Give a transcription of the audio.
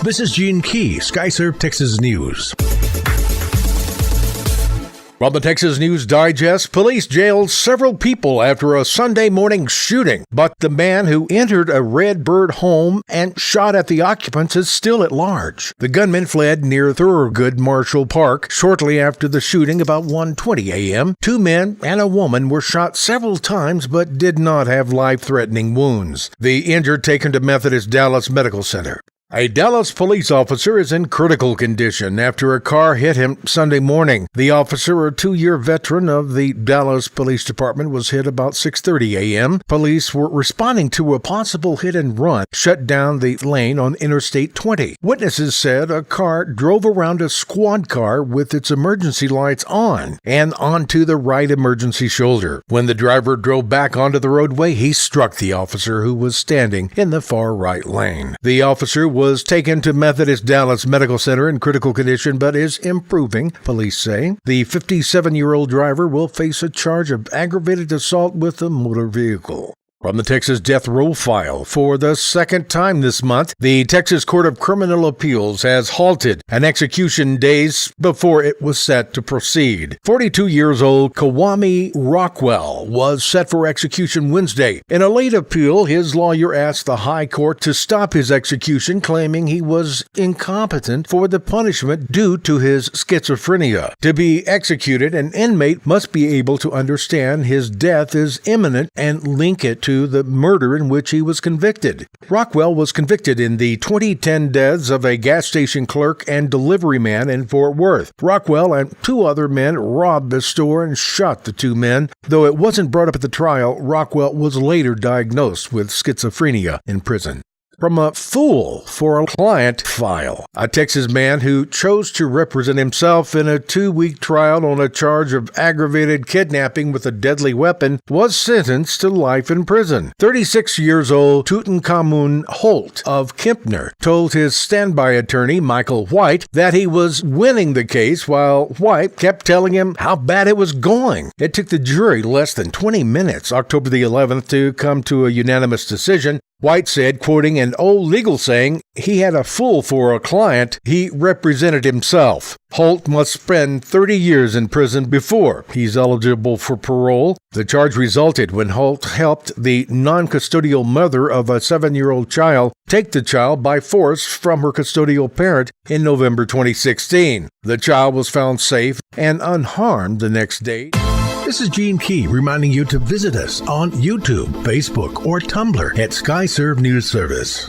This is Gene Key, Skyserve, Texas News. From the Texas News Digest, police jailed several people after a Sunday morning shooting, but the man who entered a Red Bird home and shot at the occupants is still at large. The gunman fled near Thorogood Marshall Park shortly after the shooting about 1:20 a.m. Two men and a woman were shot several times but did not have life-threatening wounds. The injured taken to Methodist Dallas Medical Center. A Dallas police officer is in critical condition after a car hit him Sunday morning. The officer, a 2-year veteran of the Dallas Police Department, was hit about 6:30 a.m. Police were responding to a possible hit-and-run shut down the lane on Interstate 20. Witnesses said a car drove around a squad car with its emergency lights on and onto the right emergency shoulder. When the driver drove back onto the roadway, he struck the officer who was standing in the far right lane. The officer was taken to Methodist Dallas Medical Center in critical condition but is improving, police say. The 57-year-old driver will face a charge of aggravated assault with a motor vehicle. From the Texas Death Row File, for the second time this month, the Texas Court of Criminal Appeals has halted an execution days before it was set to proceed. 42 years old Kwame Rockwell was set for execution Wednesday. In a late appeal, his lawyer asked the High Court to stop his execution, claiming he was incompetent for the punishment due to his schizophrenia. To be executed, an inmate must be able to understand his death is imminent and link it to the murder in which he was convicted. Rockwell was convicted in the 2010 deaths of a gas station clerk and delivery man in Fort Worth. Rockwell and two other men robbed the store and shot the two men. Though it wasn't brought up at the trial, Rockwell was later diagnosed with schizophrenia in prison. From a fool for a client file, a Texas man who chose to represent himself in a 2-week trial on a charge of aggravated kidnapping with a deadly weapon was sentenced to life in prison. 36 years old Tutankhamun Holt of Kempner told his standby attorney, Michael White, that he was winning the case while White kept telling him how bad it was going. It took the jury less than 20 minutes, October the 11th, to come to a unanimous decision. White said, quoting an old legal saying, he had a fool for a client. He represented himself. Holt must spend 30 years in prison before he's eligible for parole. The charge resulted when Holt helped the non-custodial mother of a 7-year-old child take the child by force from her custodial parent in November 2016. The child was found safe and unharmed the next day. This is Gene Key reminding you to visit us on YouTube, Facebook, or Tumblr at Skyserve News Service.